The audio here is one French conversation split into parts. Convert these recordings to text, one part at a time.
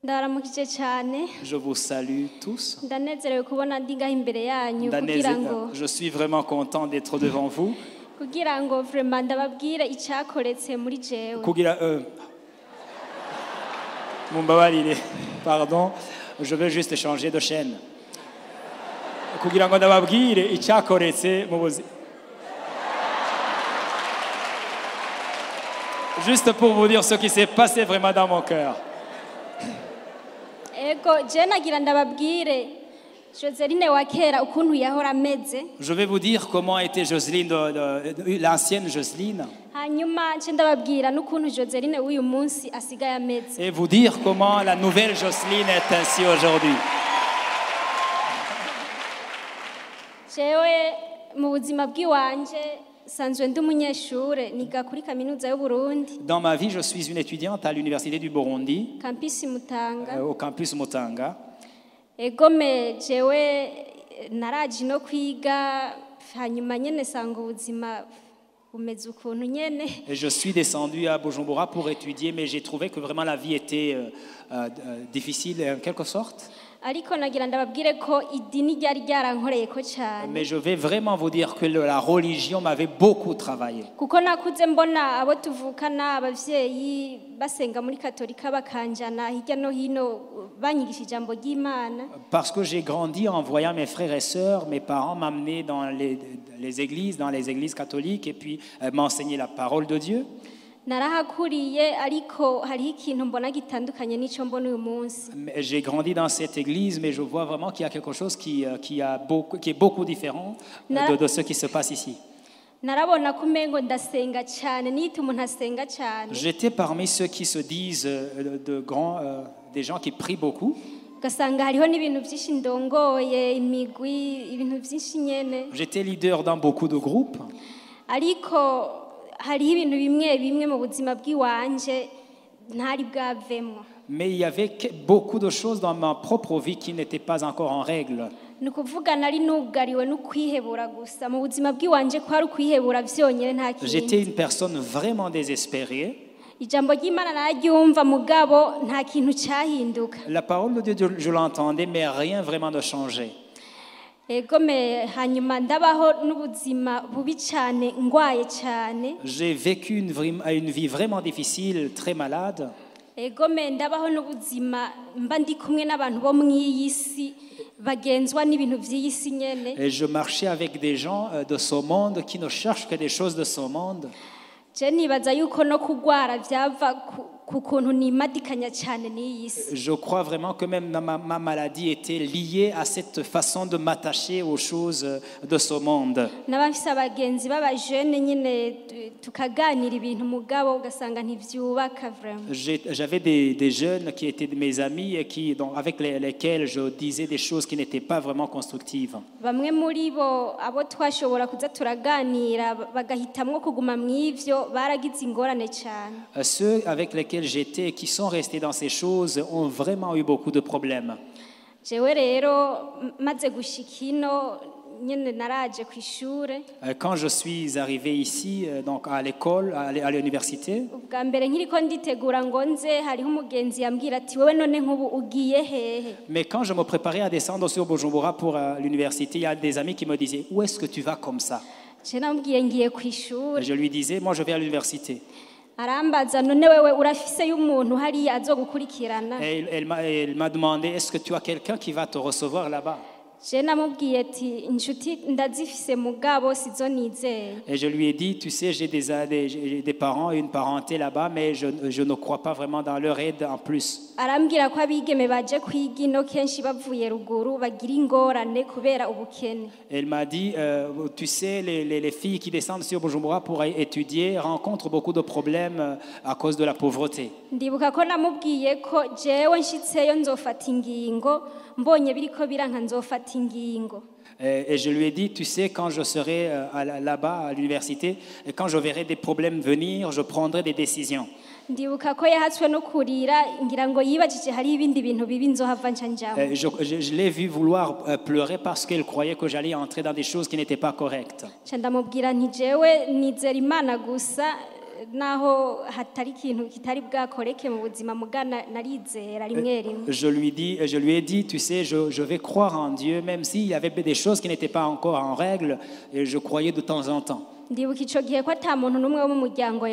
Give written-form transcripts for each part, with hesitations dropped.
ndaramukije cyane Je vous salue tous. ndanezerewe kubona ndi ngaho imbere yanyu kugira ngo Je suis vraiment content d'être devant vous. kugira ngo vraiment ndababwire icyakoretse muri jewe Kugira mumbabarire, pardon, je veux juste changer de chaîne. Kugira ngo ndababwire icyakoretse mu buzima. Juste pour vous dire ce qui s'est passé vraiment dans mon cœur. ego je nagira ndababwire Joseline wa kera ukuntu yahora ameze Je vais vous dire comment était Jocelyne, l'ancienne Jocelyne, hanyuma nce ndababwira n'ukuntu Joseline w'uyu munsi asigaye ameze et vous dire comment la nouvelle Jocelyne est ainsi aujourd'hui. jewe mu buzima bw'iwanje sanzwe ndi umunyeshure niga kuri kaminuza y'u Burundi Dans ma vie, je suis une étudiante à l'université du Burundi, campus Mutanga au campus Mutanga. egome jewe naraje no kwiga hanyuma nyene sanga ubuzima bumeze ukuntu nyene Et je suis descendu à Bujumbura pour étudier, mais j'ai trouvé que vraiment la vie était difficile en quelque sorte. ariko nagira ndababwire ko idini ryari ryarankoreye ko cyane Mais je vais vraiment vous dire que la religion m'avait beaucoup travaillé. kuko nakuze mbona abo tuvukana abavyeyi basenga muri katolika bakanjana hirya no hino banyigisha ijambo ry'Imana Parce que j'ai grandi en voyant mes frères et sœurs, mes parents m'amenaient dans les églises catholiques, et puis m'enseigner la parole de Dieu. narahakuriye ariko hariho ikintu mbona gitandukanye n'ico mbona uyu munsi J'ai grandi dans cette église, mais je vois vraiment qu'il y a quelque chose qui est beaucoup différent de ce qui se passe ici. narabona ko umengo ndasenga cyane nita umuntu asenga cyane J'étais parmi ceux qui se disent des gens qui prient beaucoup. ugasanga hariho n'ibintu byinshi ndongoye imigwi ibintu byinshi nyene J'étais leader dans beaucoup de groupes, ariko hariho ibintu bimwe bimwe mu buzima bw'iwanje ntari bwavemo mais il y avait beaucoup de choses dans ma propre vie qui n'étaient pas encore en règle. ni ukuvuga nari nugariwe no kwihebura gusa mu buzima bw'iwanje ko hari ukwihebura byonyine nta J'étais kindi une personne vraiment désespérée. ijambo ry'Imana nararyumva mugabo nta kintu cyahinduka La parole de Dieu, je l'entendais, mais rien vraiment ne changeait. egome hanyuma ndabaho n'ubuzima bubi cyane ngwaye cyane J'ai vécu une vie vraiment difficile, très malade. egome ndabaho n'ubuzima mba ndi kumwe n'abantu bo mu iyi si bagenzwa n'ibintu by'iyi si nyene Et je marchais avec des gens de ce monde qui ne cherchent que des choses de ce monde. je nibaza yuko no kugwara byava ku kuntu nimadikanya cyane n'iyi si Je crois vraiment que même ma maladie était liée à cette façon de m'attacher aux choses de ce monde. n'abafise abagenzi b'abajene nyine tukaganira ibintu mugabo ugasanga ntivyubaka vraiment J'avais des jeunes qui étaient mes amis et avec lesquels je disais des choses qui n'étaient pas vraiment constructives. bamwe muri bo abo twashobora kuza turaganira bagahitamwo kuguma mw'ivyo baragize ingorane cyane Ceux avec lesquels j'étais et qui sont restés dans ces choses ont vraiment eu beaucoup de problèmes. jewe rero maze gushika ino nyene naraje ku ishure Quand je suis arrivé ici, donc à l'école, à l'université, ubwa mbere nkiriko nditegura ngo nze hariho umugenzi yambwira ati wewe none nk'ubu ugiye hehe mais quand je me préparais à descendre sur Bujumbura pour l'université, il y a des amis qui me disaient « Où est-ce que tu vas comme ça ?» je namubwiye ngiye ku ishure Je lui disais « Moi, je vais à l'université. » arambaza none wewe urafise y'umuntu hariya azogukurikirana Et elle m'a demandé « Est-ce que tu as quelqu'un qui va te recevoir là-bas ?» je namubwiye ati inshuti ndazifise mugabo sizo nizeye Et je lui ai dit, tu sais, j'ai des parents et une parenté là-bas, mais je ne crois pas vraiment dans leur aide en plus. arambwira ko abigeme baje kwiga ino kenshi bavuye ruguru bagira ingorane kubera ubukene Elle m'a dit, tu sais, les filles qui descendent sur Bujumbura pour étudier rencontrent beaucoup de problèmes à cause de la pauvreté. ndibuka ko namubwiye ko jewe nshitseyo nzofata ingingo mbonye biriko biranka nzofata ingingo Et je lui ai dit, tu sais, quand je serai là-bas à l'université, et quand je verrai des problèmes venir, je prendrai des décisions. ndibuka ko yahatswe no kurira ngira ngo yibajije hari ibindi bintu bibi nzohava nca njambo Je l'ai vu vouloir pleurer parce qu'elle croyait que j'allais entrer dans des choses qui n'étaient pas correctes. nca ndamubwira nti jewe nizera Imana gusa naho hatari ikintu kitari bwakoreke mu buzima mugana narizera rimwe rimwe. Je lui ai dit, tu sais, je vais croire en Dieu, même s'il y avait des choses qui n'étaient pas encore en règle, et je croyais de temps en temps. Ndibuka ico gihe ko ata muntu n'umwe wo mu muryango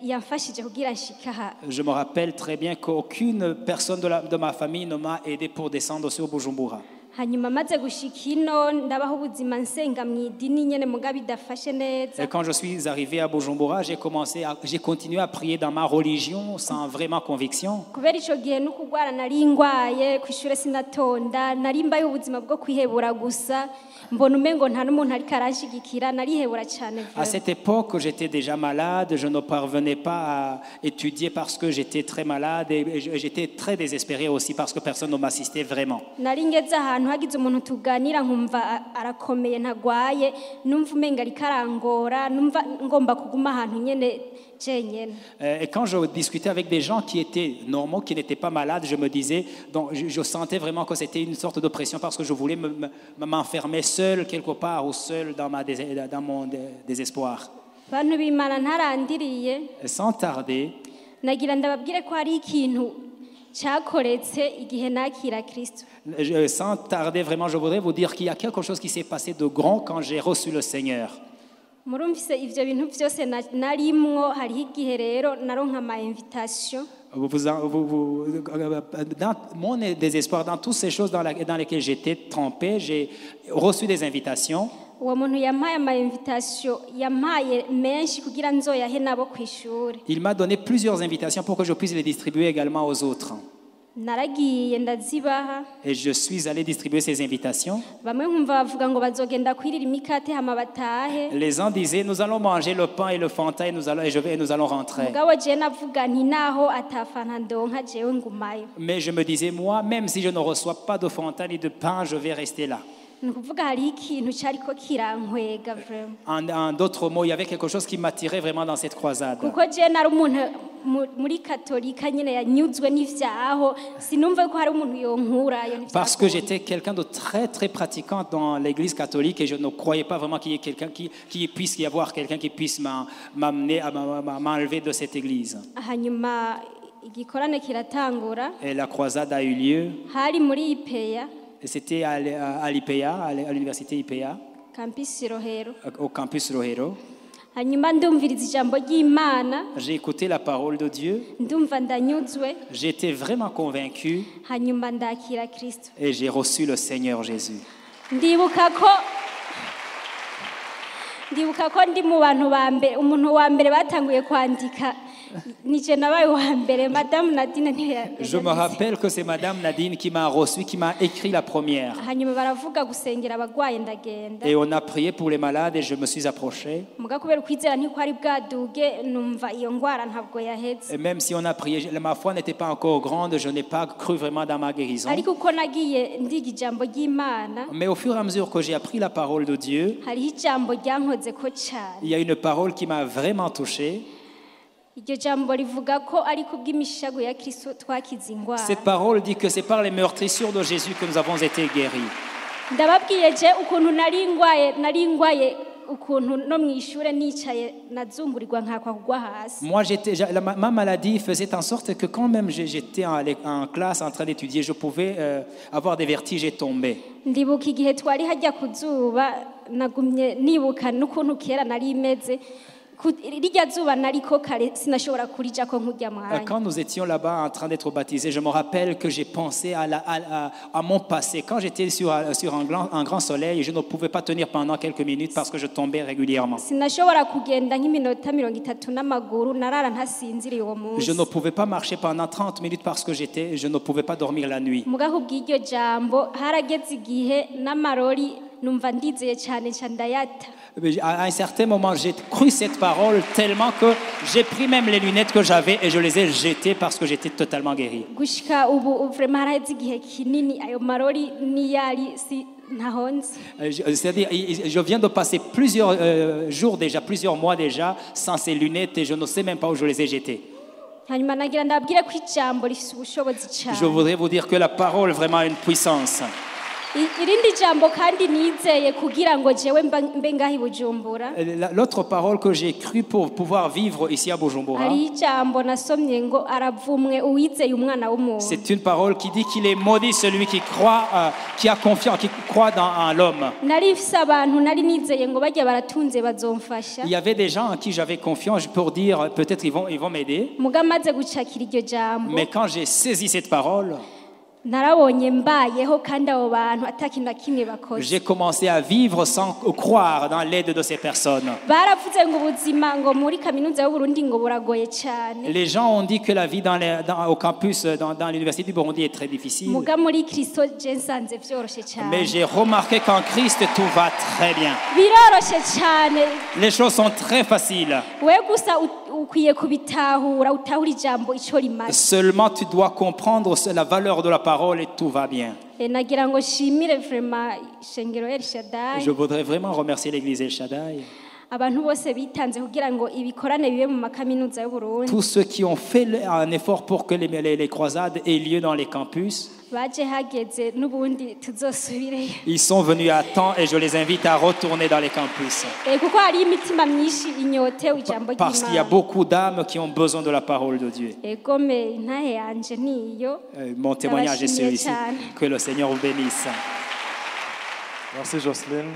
yamfashije kugira nshika aha. Je me rappelle très bien qu'aucune personne de ma famille ne m'a aidé pour descendre sur Bujumbura. Hanyuma maze gushika ino ndabaho ubuzima nsenga mu idini nyene mugabe idafashe neza. Et quand je suis arrivé à Bujumbura, j'ai continué à prier dans ma religion sans vraiment conviction. Kubera ico gihe no kugwara nari ngwaye kw'ishure sinatonda nari mbaye ubuzima bwo kwihebura gusa mbona umengo nta n'umuntu ariko aranshigikira narihebura cyane. À cette époque, j'étais déjà malade, je ne parvenais pas à étudier parce que j'étais très malade et j'étais très désespéré aussi parce que personne ne m'assistait vraiment. Nari ngeze ahantu hagize umuntu tuganira nkumva arakomeye ntagwaye numva umenga rikarangora numva ngomba kuguma ahantu nyene jenyene. Et quand je discutais avec des gens qui étaient normaux, qui n'étaient pas malades, je me disais, donc je sentais vraiment que c'était une sorte de pression parce que je voulais m'enfermer seul quelque part ou seul dans mon désespoir. Bantu b'Imana ntarandiriye. Sans tarder, nagira ndababwire ko hari ikintu cyakoretse igihe nakira Kristo. Sans tarder, vraiment, je voudrais vous dire qu'il y a quelque chose qui s'est passé de grand quand j'ai reçu le Seigneur. Murumvise ivyo bintu byose narimwo hariho igihe rero naronka ama invitation. Dans mon désespoir, dans toutes ces choses dans lesquelles j'étais trempé, j'ai reçu des invitations. Uwo muntu yampaye ama invitation yampaye menshi kugira nzoyahe nabo kw'ishuri. Il m'a donné plusieurs invitations pour que je puisse les distribuer également aux autres. Naragiye ndazibaha. Et je suis allé distribuer ces invitations. Bamwe nkumva bavuga ngo bazogenda kwirira imikate hama batahe. Les gens disaient, nous allons manger le pain et le fanta et nous allons rentrer. Mugabo je navuga nti naho atafana ndonka jewe ngumayo. Mais je me disais, moi, même si je ne reçois pas de fanta ni de pain, je vais rester là. Nukuvuga hari ikintu cyariko kirankwega vraiment. En d'autres mots, il y avait quelque chose qui m'attirait vraiment dans cette croisade. Kuko je nari umuntu muri katolika nyine yanyuzwe n'ivyaho sinumva ko hari umuntu yonkurayo n'ivyaho. Parce que j'étais quelqu'un de très très pratiquant dans l'église catholique et je ne croyais pas vraiment qu'il y ait quelqu'un qui puisse y avoir quelqu'un qui puisse m'amener à m'enlever de cette église. Hanyuma igikorane kiratangura. Et la croisade a eu lieu. Hari muri IPEA. C'était à l'IPEA, à l'université IPEA, Campus Rohero. Au campus Rohero. Hanyuma ndumviriza ijambo ry'Imana. J'ai écouté la parole de Dieu. Ndumva ndanyuzwe. J'étais vraiment convaincu. Hanyuma ndakira Kristo. Et j'ai reçu le Seigneur Jésus. Ndibuka ko ndi mu bantu ba mbere umuntu wa mbere batanguye kwandika nije nabaye wa mbere Madame Nadine niwe. Je me rappelle que c'est Madame Nadine qui m'a reçu, qui m'a écrit la première. Hanyuma baravuga gusengera abagwaye ndagenda. Et on a prié pour les malades et je me suis approché. Muga kubera kwizera ntiko ari bwaduge numva iyo ngwara ntabwo yaheze. Et même si on a prié, ma foi n'était pas encore grande, je n'ai pas cru vraiment dans ma guérison. Ariko uko nagiye ndiga ijambo ry'Imana. Mais au fur et à mesure que j'ai appris la parole de Dieu, hari ijambo ryankoze ko cyane. Il y a une parole qui m'a vraiment touché. Cette parole dit que c'est par les meurtrissures de Jésus que nous avons été guéris. Moi, ma maladie faisait en sorte que quand même j'étais en classe en train d'étudier, je pouvais avoir des vertiges et tomber. Quand nous étions là-bas en train d'être baptisés, je me rappelle que j'ai pensé à mon passé. Quand j'étais sur un grand soleil, je ne pouvais pas tenir pendant quelques minutes parce que je tombais régulièrement. Je ne pouvais pas marcher pendant 30 minutes parce que je ne pouvais pas dormir la nuit. À un certain moment, j'ai cru cette parole tellement que j'ai pris même les lunettes que j'avais et je les ai jetées parce que j'étais totalement guéri. C'est-à-dire, je viens de passer plusieurs jours déjà, plusieurs mois déjà sans ces lunettes et je ne sais même pas où je les ai jetées. Je voudrais vous dire que la parole vraiment a une puissance. irindi jambo kandi nizeye kugira ngo jewe mbe ngahi Bujumbura L'autre parole que j'ai cru pour pouvoir vivre ici à Bujumbura, hari ijambo nasomye ngo aravumwe uwizeye umwana w'umuntu. c'est une parole qui dit qu'il est maudit celui qui croit, qui a confiance, qui croit en l'homme. Nari mfise abantu nari nizeye ngo bajya baratunze bazomfasha. Il y avait des gens en qui j'avais confiance pour dire peut-être ils vont m'aider. Muga maze gucakira iryo jambo. Mais quand j'ai saisi cette parole, narabonye mbayeho kandi abo bantu atakintu na kimwe bakoze. j'ai commencé à vivre sans croire dans l'aide de ces personnes. Baravuze ngo ubuzima ngo muri kaminuza y'u Burundi ngo buragoye cyane. Les gens ont dit que la vie au campus, dans l'université du Burundi est très difficile. Muga muri Kristo je nsanze vyoroshe cyane. Mais j'ai remarqué qu'en Christ, tout va très bien. Biroroshe cyane. Les choses sont très faciles. We gusa ukwiye kubitahura utahura ijambo ico rimaze. Seulement, tu dois comprendre la valeur de la parole et tout va bien. Nagira ngo shimire vraiment Shengero El Shaddai. Je voudrais vraiment remercier l'église El Shaddai. Abantu bose bitanze kugira ngo ibikorane bibe mu makaminuza y'u Burundi. Tous ceux qui ont fait un effort pour que les croisades aient lieu dans les campus. Baje hageze n'ubundi tuzosubireyo. Ils sont venus à temps et je les invite à retourner dans les campus. Kuko hari imitima myinshi inyotewe ijambo ry'Imana. Parce qu'il y a beaucoup d'âmes qui ont besoin de la parole de Dieu. Egome ntahe yanje niyo. Mon témoignage est celui-ci. Que le Seigneur vous bénisse. Merci Jocelyne.